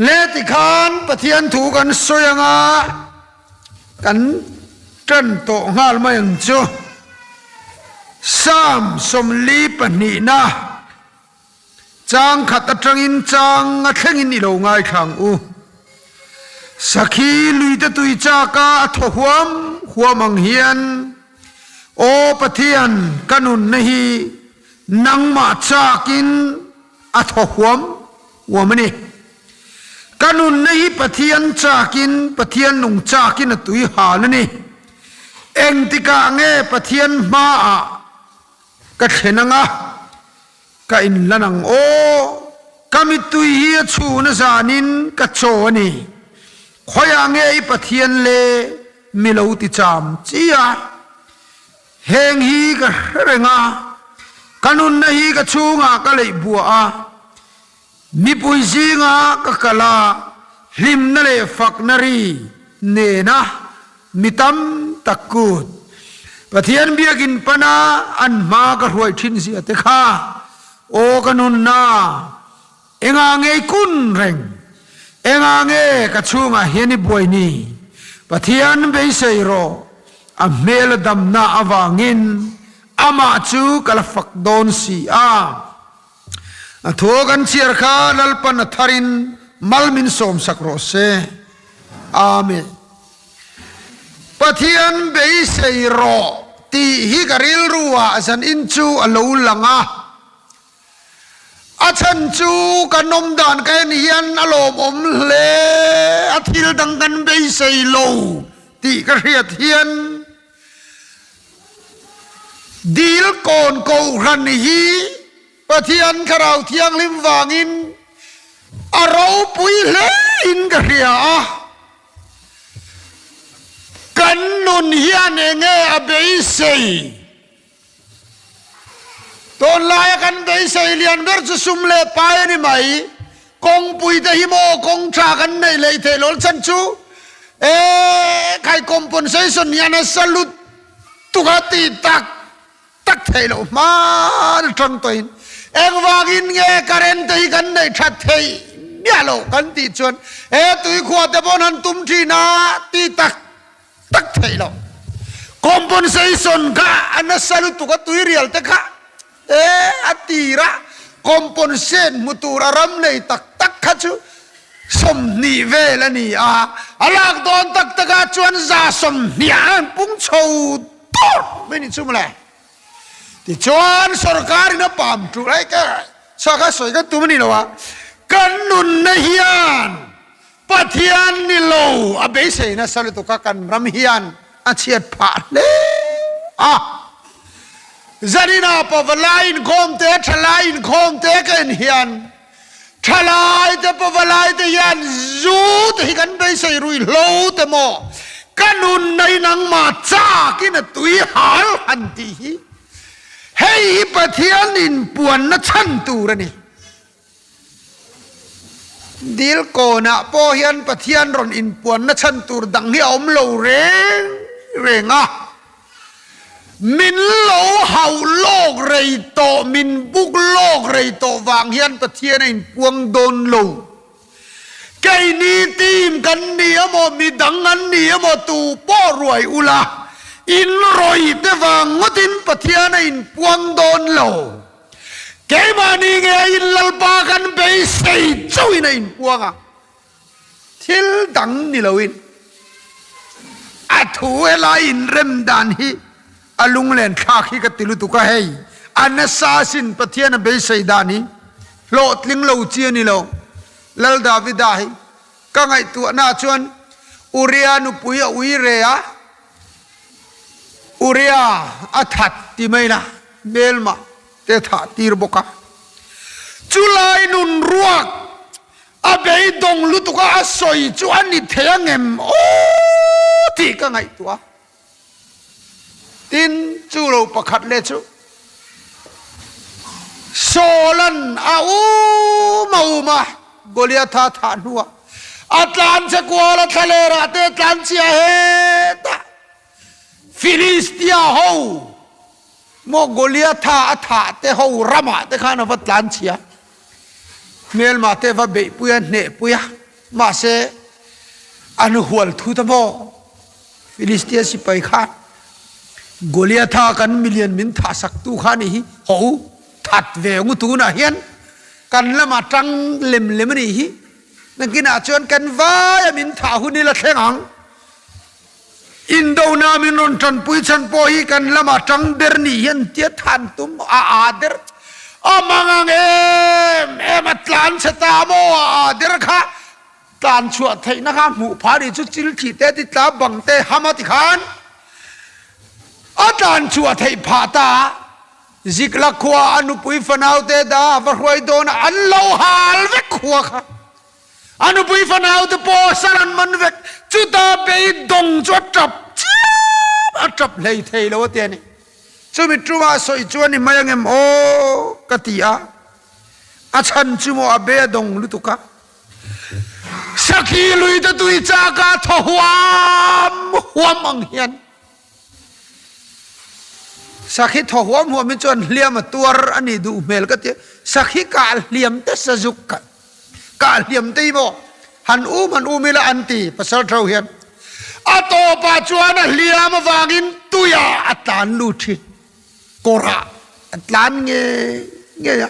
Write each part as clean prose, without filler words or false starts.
เลติขานปะเทียนถูกันสวยงากันจันโตงาลมาอย่างจูสามสมลีปนีนะจางขัดตรังอินจางอัดเทงินอิโลง่ายขังอูสักขีลุยตะตุยจากาทหวมหัวมังเฮียนโอปะเทียนกันุนนฮีนังมาจากินอัทหวมหัวมันนี่กันุนนฮีปะเทียนจากินปะเทียนนุงจากินตุยหาลนี่เอ็งติกาเงปะเทียนมากัดเห็นงะกัอินละนังโอกามิตุยเฮียชูนจานินกัดโจนี่ขอยางเงปะเทียนเลมิโลติจามจียาเฮงฮีกะเรงากันุนนฮีกะชูงากะเลยบัวมีปุยซีงากะกะลาลิมนเลฟักนรีเนนะมิตัมตะกูดปะเทียนเบียกินปนาอันมากะรวยทินเสียเตคาโอกันุนนาเองาเงกุนเรงเองาเงกะชูงาเฮนิบวยนีปะเทียนเบเซโรอเมลดัมนาอวางินอามาจูกะลฟักโดนสีทัวกันเชียร์ข้าลลปันทารินมัลมินสมสักโรเซอาเมนปะเทียนเบยเซโรตีฮิกริลรัวจันอินจูอลูลังอาชันจูกันนมดานกันเฮียนอโลมอมเลอทิลดังกันเบยเซโลตีกระเฮียเทียนดีลโกนโกรันฮีปะเทียนขราวเทียงลิมวางินอเราปุยเลอินกระเฮียกันนุนเฮียนเงอเบยเซตอนลายกันเบยเซเลียนเบอร์จะซุ่มเล่ไปนี่ไหมกงปุยเตหิโมกงชากันในเลยเทลลชันชูใครคอมปนเซชันยานาสลุดตุกตีตักเทลมาจังตัวอินเองวากินเงการเอนเตหิกันในชัดเทยเนี่ยโลกันตีชวนตุยขวดแต่บนันตุมทีนาตีตักเทลคอมปนเซชันค่ะอันนั้นสลุดตุกตุยเรียลเตค่ะอตีระคอมปนเซนมุตุระรำในตักขจูสมนีเวลนี่อลักโดนตักาชวนซาสมนี่ปุ่งโชว์ตัวไม่นิจุมเลยที่ชวนสรการนี่ปามจุไรกันสักสวยกันตัวนี่หรอวะกันนุนนเฮียนปะเทียนนี่โลอเบเซนะสรุตุกกันรำเฮียนอาเชียดผ่านเลยจารินาปวลายน์คมเตะทลายน์คมเตะกันเฮียนทลายแต่ปวลายแต่ยันจูดให้กันไปใส่รุยโลแต่โมกันนุนในนังมาจากินตุยหาหันทีเฮ้ยปะเทียนินปวนนัชันตูระนี่ดิลโกนะพอเฮียนปะเทียนรอนอินปวนนัชันตูดังเฮียอมโลเรงมินโลเฮาโลกเรยโตมินบุกโลกเรยโตวางเฮียนปะเทียนอินปวงโดนโลไกนีตีมกันเนียโมมีดังนั้นเนียโมตูป้อรวยอุลาอินรอยเตวางงดินปะเทียนอินปวงโดนโลแกมานีเงอินลลปากันไปใส่เจ้าอินอินปวงทิลดังนี่เลวินอัถูเวลาอินเริ่มดานฮีอลุงเล่นข้าขี้กติลุตุกะเฮยอันนั้นซาสินปะเทียนเบยไซดานีโลดลิงโลเจียนี่โลลลดาวิดาฮีกังไอตัวน่าชวนอุริยานุปุยอุยเรียอุริยาอัฐัตติไม่นะเบลมาเตถาตีรบกะจุลายนุนรวกอเบยดงลุตุกะสอยจวนนิเทียงเอ็มโอ้ที่กังไอตัวตินจูโรปขัดเลจูโซลันมาโกเลียธาฐานหัวอัตลันเชกัวละทะเลระเตตันเชียเฮตาฟิลิสเตียโฮโมโกเลียธาอัฐาเตโฮรามาเตขานวัตลันเชียเมลมาเตวะเบปุยเนปุย มาเสอันหัวทุตโมฟิลิสเตียสิไปขาดโกลิอาธากันมิเลียนมินทาสักตูขานี่โหถัดเวงตูน่ะเฮียนกันละมาจังเล็มเล็มนี่ฮินั่นกินอาจวนกันว้ามินทาหุนี่ละเทงังอินโดนามินนจันปุยจันโปฮีกันละมาจังเดรนี่เฮียนเตียทันตุมอาเดรมังเอมัตลานสตาโมอาเดรค่ะตานชัวไทยนะครับหมู่พาริจุจิลขีเตติตาบังเตหามาติขานอาตานชัวไทยพาตาจิกลักขวาอนุปุยฟนาวเตดาฟรวยโดนอัลลอฮาลเวกขวาค่ะอนุปุยฟนาวเตโปสลันมันเวกจุดาเปยดงจวดจับเลยเทยแล้วเตียนี่จุมิตรว่าสอยจวนนี่มายังเอ็มโอกติอาอาชันจุโมอาเบดงลุตุกะสักฮีลุยตะตุยจากาทหวามมังเฮียนสักฮีทหวามหัวมิจวนเลียมตัวอันนี้ดูเมลก็เตสักฮีกาลเลียมเตสจุกกันกาลเลียมเตยโมหันอูมิละอันตีภาษาเทวเฮียนอาโตปาจวนเลียมวางินตุยาอัตานลูทิโกระอัตานเงี้ย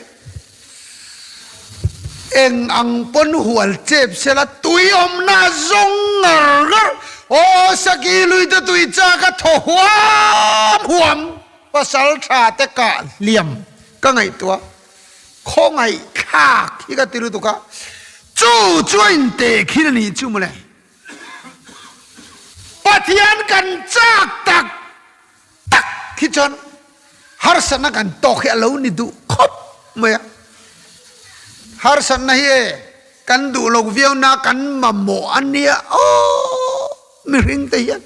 เอ็งอังปนหัวเจ็บเสละตุยอมนาจงโอสกีลุยตะตุยจากะทหัวมภาษาชาตะกะเหลี่ยมก็ไงตัวข้อไงข้าที่กติรุตุกะจู่จวนเตะขี้นี่จู่มาเลยปะเทียนกันจากตักขี้จนฮาร์สันกันตอกเหลานี่ดูครบเมื่อฮาร์สันนี่กันดูโลกเวียนากันมาโมอันเนี้ยโอ้ไม่ริงเตียน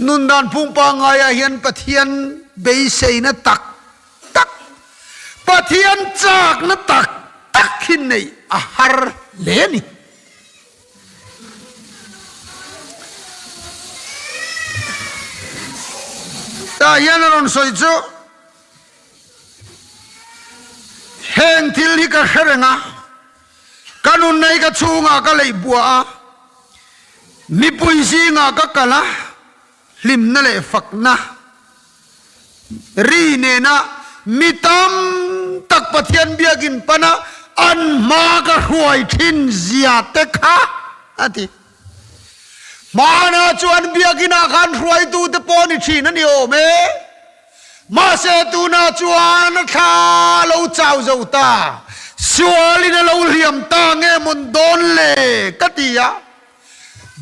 นุนดานพุ่งปางายเฮียนปะเทียนเบยเซนตักปะเทียนจากนตักขึ้นในอาหารเลนี่แต่เฮียนรอนสอยจูเฮงทิลฮิกะเฮรงะกันุนในกะชูงะกะเลยบัวนิปุยซีงะกะกะละลิมนั่นแหละฝักนะรีเนนะมิตามตักปะเทียนเบียกินปะนะอันมากะหวยทินเสียเตคะอะทีมานะจวนเบียกินอาการหวยตูเตปอนิชีนั่นโยเมมาเสตูนาจวนข้าเราเจ้าเจ้าตาสวลินเราเหลี่ยมตาเงมุนโดนเล่กติยา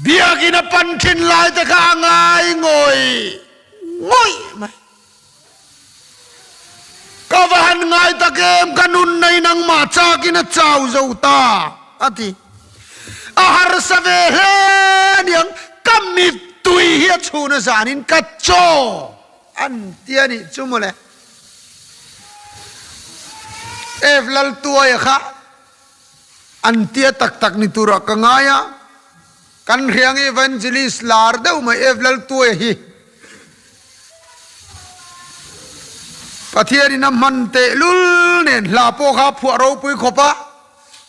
เบียกินปันทินลายแต่ข้าง่ายงอยไหมก็ว่าหันง่ายตะเกมกันุนในนังมาจากินเจ้าเจ้าตาอะทีอาหารสเวเฮเนียงกัมมิตุยเฮียชูนสานินกัจโจอันเตียนี่จุ่มเลยเอฟลัลตัวเอะค่ะอันเตียตักนี่ตุระกังไงอะกันเรียงอีเวนเจลิสลาร์เดวมาเอฟลัลตัวฮีปะเทียนี่น้ำมันเตลุลเนี่ยลาโปข้าผัวเราปุยขบะ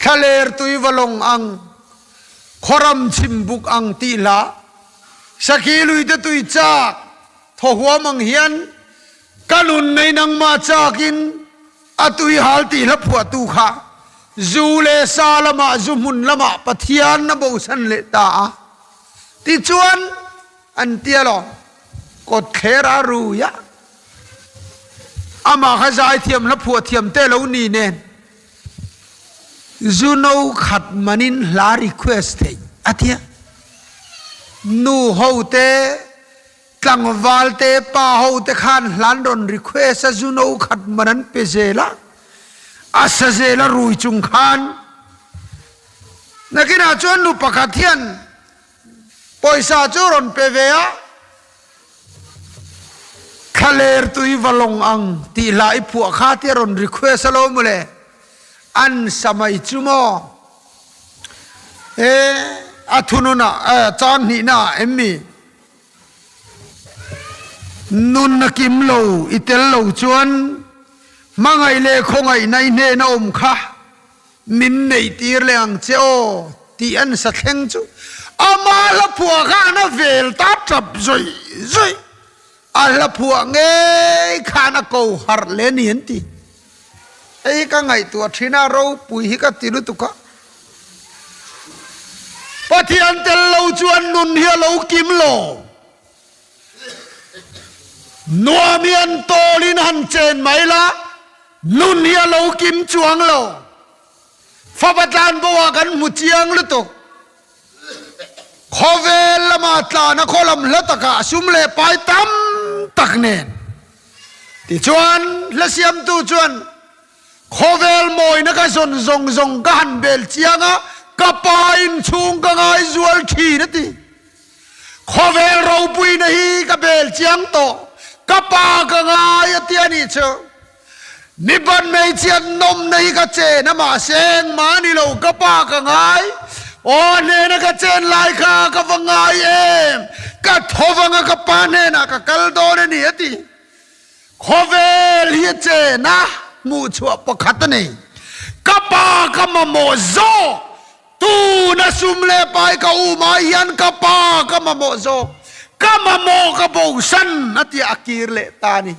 ทะเลตุยวลงอังขรำชิมบุกอังตีละสกีลุยตะตุยจากทหัวมังเฮียนกันุนในนังมาจากินอตุยฮัลตีละผัวตูขาจูเลซาละมาจุมุนละมาปะเทียนนบูสันเลตาติจวนอันเตียลอกดเครารูยะอามาขจายเทียมละผัวเทียมเตลานีเนนจูโนขัดมันินลารีเควสเตอะเทียนูโฮเตตังวาลเตปาโฮเตขันลันดอนรีเควสจูโนขัดมันนั้นเปเซละอาเซเซละรุยจุงขันนักกินอาจวนนูปะกัดเทียนปอยซาจูรอนเปเวียทะเลตุยวลงอังตีลายผัวข้าที่รอนรีเควสโลมุเลอันสมัยจุโมอาทุนุนะจานนี่นะเอ็มมี่นุนนักิมโลอิเตลโลจวนมังไงเล่คงไงในเนนอมค่ะ min nei tir leng cheo ti an sa thleng chu ama la phua kha na vel ta chap zoi zoi ala phua nge khana ko har le ni ti ei ka ngai tu thina ro pui hi ka tilu tu ka pathian tel lo chuan nun hi lo kim lo nuamian tolin han chen mai la nun hi lo kim chuang lo phapatan bawa kan mu chiang lu tok khovel lama tla na kholam lataka sumle pai tam taknen ti chuan la siam tu chuan khovel moi na ka zon zong zong ka han bel chianga ka pa in chung ka ngai zual thi na ti khovel ro pui na hi ka bel chiang to ka pa ka ngai ti ani cho ni ban mei chian nom nei ka che na ma seng ma ni lo ka pa ka ngai o ne na ka chen lai kha ka vangai em ka thovanga ka pa ne na ka kal do ne ni ati khovel hi che na mu chua pakhat nei ka pa ka ma mo zo tu na sumle pai ka u ma hian ka pa ka ma mo zo ka ma mo ka bo san ati akir le ta ni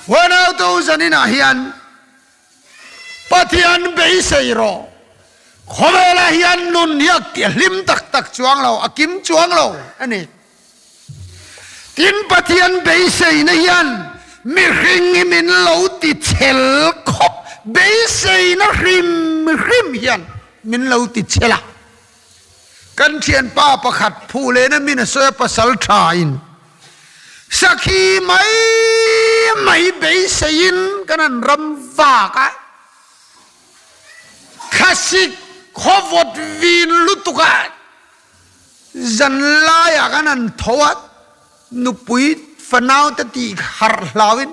wana tu zanina hian pathian be sei ro khomela hian nun yak lim tak tak chuang lo akim chuang lo ani tin pathian be sei na hian mi ring min lo ti chel khop be sei na rim hian min lo ti chela kan thian pa pakhat phu le na min so pasal tha in sakhi mai be sein kanan ram va ka khasik khovot vin lutuka zan la ya kanan thowat nupui fanau ta ti har lawin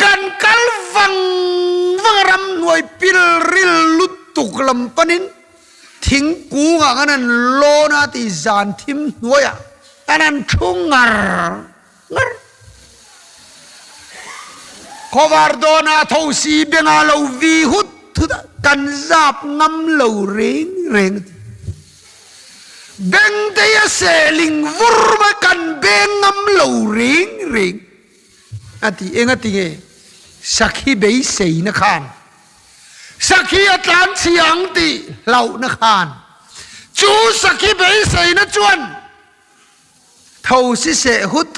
kan kal vang ram nuai pil ril lutuk lam panin thing ku nga kanan lo na ti zan thim nuaya kanan thungar ngar kovardona thosi benga lo vi hut kan zap ngam lo reng beng te ya seling vurma kan beng ngam lo reng ati engati nge sakhi be sei na khan sakhi atlan chiang ti lau na khan chu sakhi be sei na chuan thosi se hut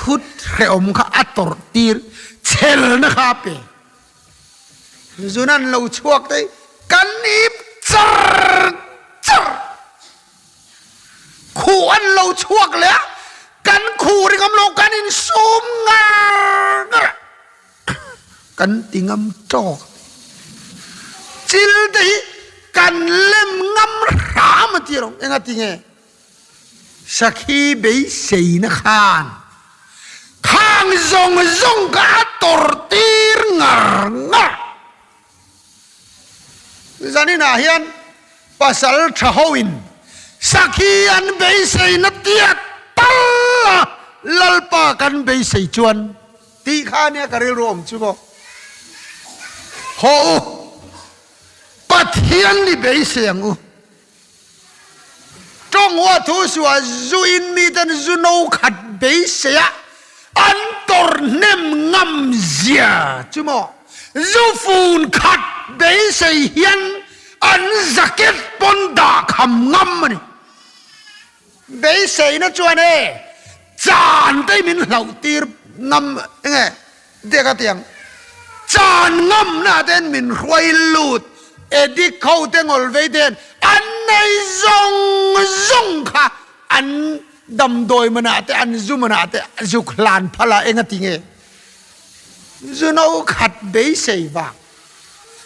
re om kha ator tir chel na kha pe zunan lo chuak te kan ip char khu an lo chuak le kan khu ri ngam lo kan in sum ngar kan tingam chok chil te kan lem ngam ra ma ti rong enga tinge sakhi be sei na khan khang zong ka tor tir ngar zani na hian pasal thahowin sakhi an be sei na tia tal lalpa kan be sei chuan ti kha ne ka ri rom chu bo ho pathian ni be sei angu trong wa thu suwa zu in mi tan zu no khat be sei an tor nem ngam zia chu mo zu fun khat be sei hian an zaket ponda kham ngam ni be sei na chuan e chan te min hlau tir ngam nge de ka tiang chan ngam na den min hoi lut edi khau te ngol ve den an nei zong kha an dam doi mana te an zu mana te zu khlan phala enga tinge zu no khat be sei wa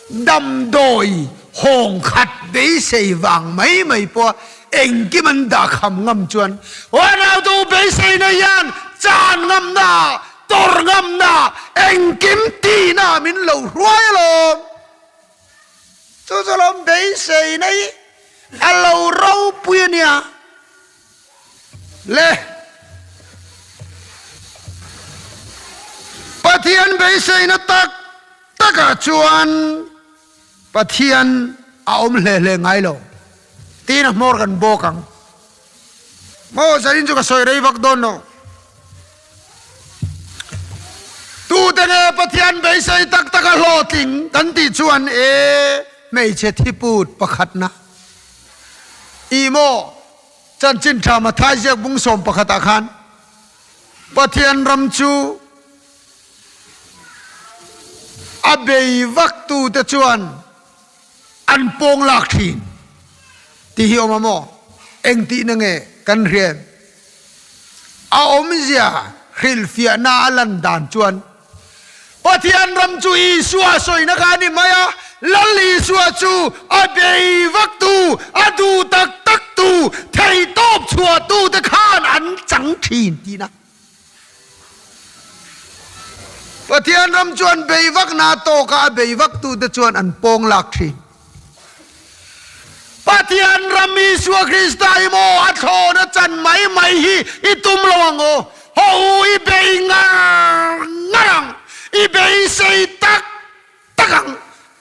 dam doi hong khat be sei wang mai po eng ki man da kham ngam chuan wana tu be sei na yan chan ngam na tor ngam na eng kim ti na min lo ruai lo chu lom be sei nei alo ro puya le pathian be sei na taka chuan ปะเทียนเอาเล่ไงโลตีนะมอร์กันโบกังโมสรินจุกสอยเรย์วักโดนโนตูเตเนปะเทียนไปใส่ตักตะกะโลติงกันติจวนไม่ใช่ที่พูดประคัดนะอีโมจันจินทามาทายเจกบุงสมประคัดอาคารปะเทียนรำจูอเบยวักตูเตจวนอันปงหลักทีที่ฮิโอมาโมเอ็งตีนังกันเรียนอาอมเสียฮิลฟิอานาลันดานจวนปะเทียนรำจูอีสัวสอยนักานิมายาลัลลีสัวจูอเบยวักตูอดูตักตูไทยตบชัวตูตะขานอันจังทีนทีนะปะเทียนรำจวนเบยวักนาโตกาเบยวักตูตะจวนอันปงหลักทีปะเทียนรำมีสัวคริสต์ไอโมอัทโธนะจันไม่ฮีอิตุมลวังโอโฮอีเบยงังอีเบยใส่ตัก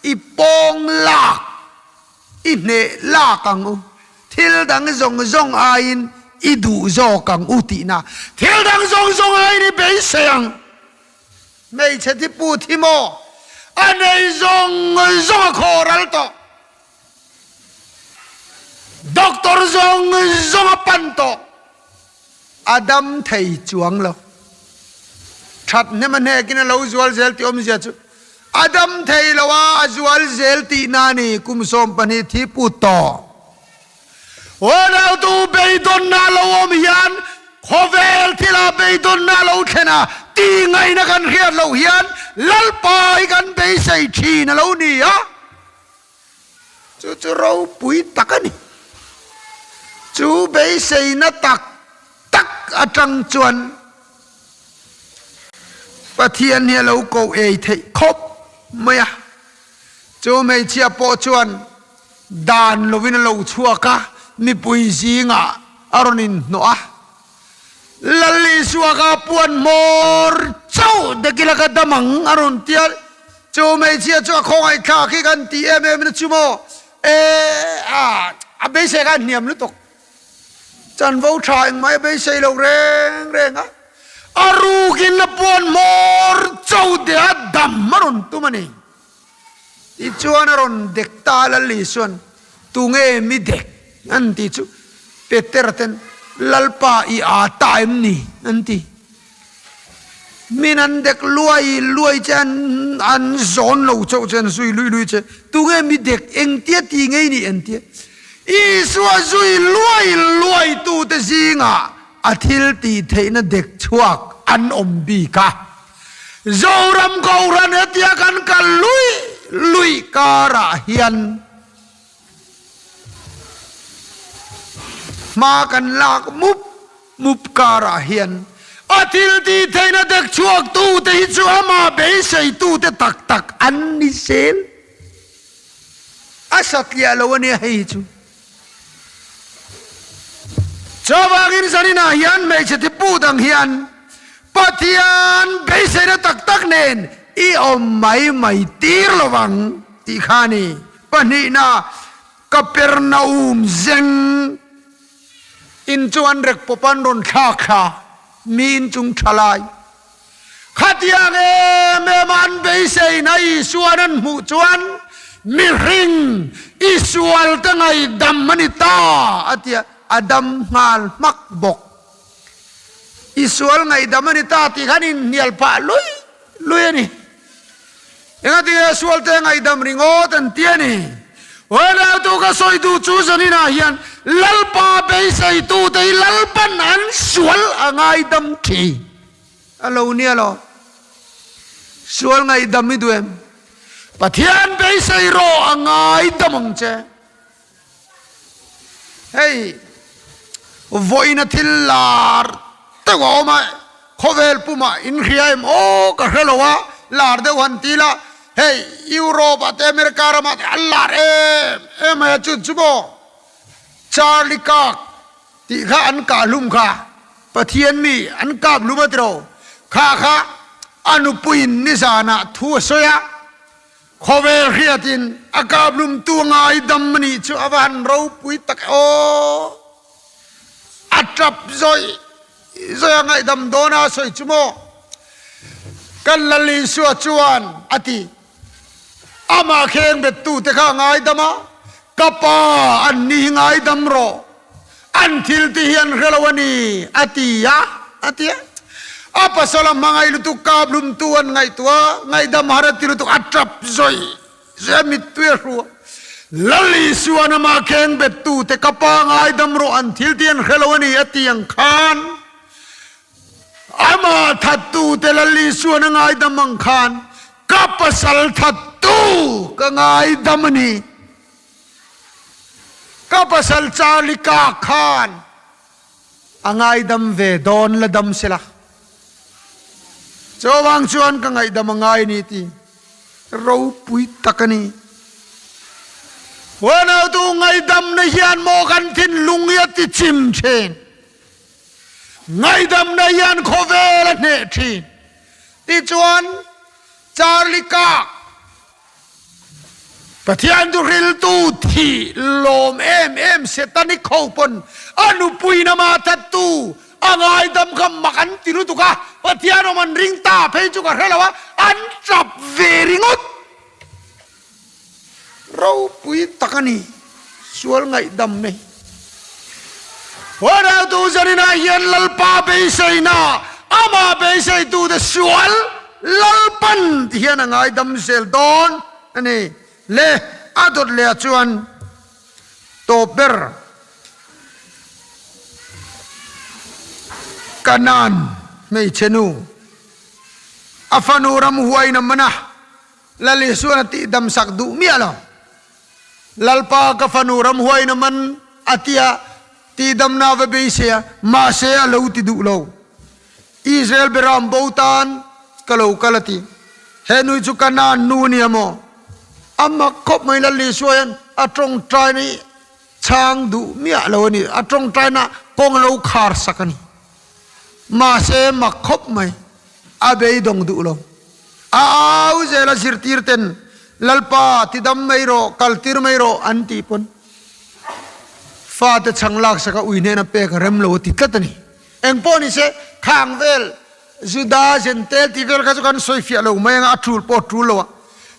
อีปงหลักอีเนลากังโอทิลดังจงอายินอีดูโจกังอุตินาทิลดังจงอายินเบยเสียงไม่ใช่ที่พูดที่โมอันไหนจงโครัลโตด็อกเตอร์จงปันโตอาดัมไทยจวงเราชัดเนี่ยมันเนี่ยกินเราจวลเซลติอมเสียจูอาดัมไทยเราว่าจวลเซลตินานี่กุมสมปนิที่พูดต่อวันเราตูเบย์ดอนนาเราอมยันขอเวลที่เราเบย์ดอนนาเราแค่น่ะตีไงนะกันเรียนเราเฮียนลัลปายกันเบย์ใส่ทีนะเรานี่อะจู่เราปุยตักกันนี่จูเบย์ใส่นัตักอาจังจวนปะเทียนเนี่ยเราโกเอเทคบไม่อะจูไม่เชียปอจวนดานเราวินเราชัวกะมีปุยซีงะอารนินโนอะลัลลิชัวกะปวนมอร์เจ้าเด็กละกะดมังอารนเตียจูไม่เชียจัวคงไอ้ข้าขี้กันตีนะจูโมเบย์ใส่กันเนียมลุตกจันวูชายไม่ไปใส่เราแรงอ่ะอารูกินละปวนมอร์เจ้าเดียดำมารุนตุมันนี่อีจวนรุนเด็กตาละลิส่วนตุงมีเด็กอันที่จูเปเตอร์เทนลัลปาอีอาตายมนี่อันที่มีนันเด็กรวยจันอันซอนเราเจ้าจันสุยลุยเจ้าตุงมีเด็กเอ็งเตี้ยตีไงนี่เอ็งเตี้ยอีสัวซุยรวยตูเตซิงะอาทิลตีเทนเด็กชวกอันอมบีกะโจรำกอรันเตียกันกันลุยการะเฮียนมากันลากมุบการะเฮียนอาทิลตีเทนเด็กชวกตูเตฮิจัวมาเบยใส่ตูเตตักอันนิเซลอาสัตยาลวันนี้ให้จูชาวบ้านอินสันน่ะฮิอันไม่ใช่ที่พูดดังฮิอันปะเทียนเบสเซนตักเนนอีอมไม่ตีร์ระวังตีขานีปะนี่นะกัปเปอร์นาอุมเซงอินจวนเร็กปปันรอนข้ามีนจุงทลายขัดยังเมมันเบสเซนไอส่วนนั้นหูจวนมิริงอิสวาลตั้งไอดัมมันตาอัตยาอดัมงาลมักบกอิสวาลไงดัมมันตาที่ขันินเนียลปะลุยนี่ยังไงที่อิสวาลตั้งไงดัมริงโอตันเตียนี่วันเราตัวก็สอยดูจูสันนี่นะฮิยันลัลปะไปใส่ตูแต่ลัลปันอันสวลไงดัมทีอะไรเนี่ยล่ะสวลไงดัมไม่ดูเอ็มปะเทียนไปใส่รอไงดัมงเจเฮ้ยvoina tillar tego ma khovel puma in khiaim o ka helowa lar de wan tila hey Europe at America ma allah e ma chu chubo Charlie Cox ti kha an ka lum kha pathian mi an kap lumatro kha anu puin ni sana thu soya ขเวเรียตินอากาบลุมตัวงายดำมันนี่ชัววันเราปุยตะโออัตรับซอยไงดำโดนาซอยจุโมกันลลีสัวจวนอติอามาเข่งเบ็ดตูเตข้างายดำมากะปาอันนี้งายดำรออันทิลติเฮียนเรลวนีอติยะapa salam mangai lu tu kablum tuan ngai tua ngai dam harati lu tu atrap zoi zemit tueru lali suana ma keng betu te kapa ngai dam ro an thil tian khelawani atiang khan ama thatu te lali suana ngai dam mang khan kapasal thatu ka ngai dam ni kapasal charlika khan angai dam ve don la dam sila Jawang cuan ka ngai damangai ni ti rau pui takani wana tu ngai dam na hian mo kan thin lungya ti chim chen ngai dam na hian khovel ne thin ti chuan charlika pathian du ril tu thi lom em setani khopon anu pui na ma tatu angai dam kam makan tiru tu ka patiano man ring ta phei chu ka helawa an trap veringot rau pui takani sual ngai dam ne wara tu janina hian lalpa be sai na ama be sai tu de sual lalpan hian angai dam sel don ani le adot le chuan to ber kanan mei chenu afanu ram huai na mana lali suana ti dam sak du mi alo lalpa ka fanu ram huai na man atia ti dam na ve be se ma se alo ti du lo Israel beram bautan kalau kalati henu chu kanan nu ni amo amma khop mai lali suan atrong trai ni chang du mi alo ni atrong trai na kong lo khar sakani ma se ma khop mai abe dong du lo au je la sirtir ten lalpa ti dam mai ro kaltir mai ro anti pon fa te changlak saka uine na pe ka rem lo ti tlatani eng poni se khang vel juda jen te ti vel ka kan soi fia lo mai nga atul po tu lo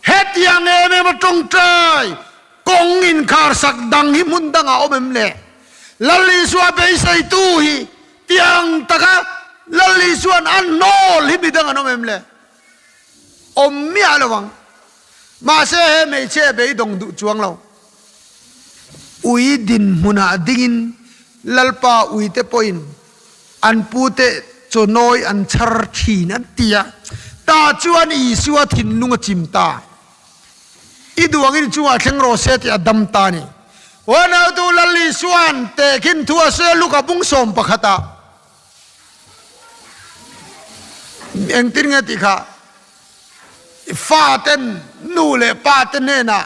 het yang e me tong trai kong in khar sak dang hi mun dang a omem le lali suwa be sai tu hi tiang taka lali suan an nol hibidang ano memle ommi alawang ma se he me che be dong du chuang lo ui din muna dingin lalpa ui te poin an pute chonoi an char thin an tia ta chuan I suwa thin lunga chimta iduangin chuwa thleng ro se ti adam ta ni wana tu lali suan te kin thua se luka bung som pakhata eng tin nga ti kha fa ten nu le pa ten ne na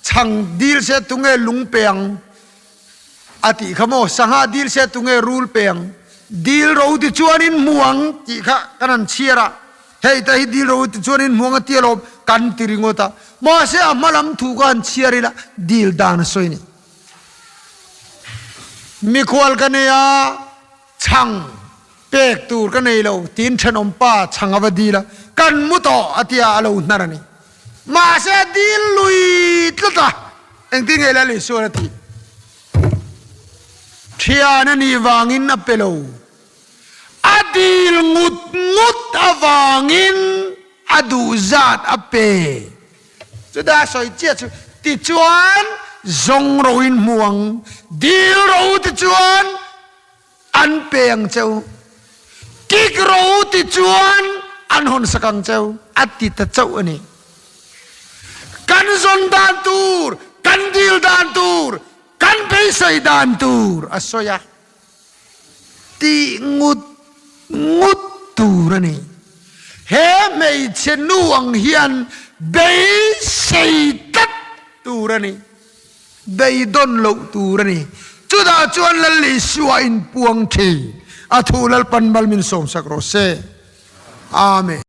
chang dil se tunge lung peng ati khamo sanga dil se tunge rul peng dil ro ti chuanin muang ti kha kanan chiara hei ta hi dil ro ti chuanin muang ti lo kan tiringota ma se amalam thu kan chiari la dil dan soini mi khwal ka ne ya chang pek tur ka nei lo tin than om pa changava dila kan muto atia alo narani ma se dil lui tlata eng tin ngela le so ti thiana ni wangin apelo adil ngut awangin adu zat ape chuda soi che chu ti chuan zong roin muang dil ro ti chuan an peng cheu kik ro ti chuan an hon sakang cheu ati ta cheu ani kan zon dan tur kan dil dan tur kan pe sai dan tur asoya ti ngut tur ani he mei chenu ang hian be sai tat tur ani be don lo tur ani chuda chuan lalli suwa in puang thi athulal panbal min som sakro se amen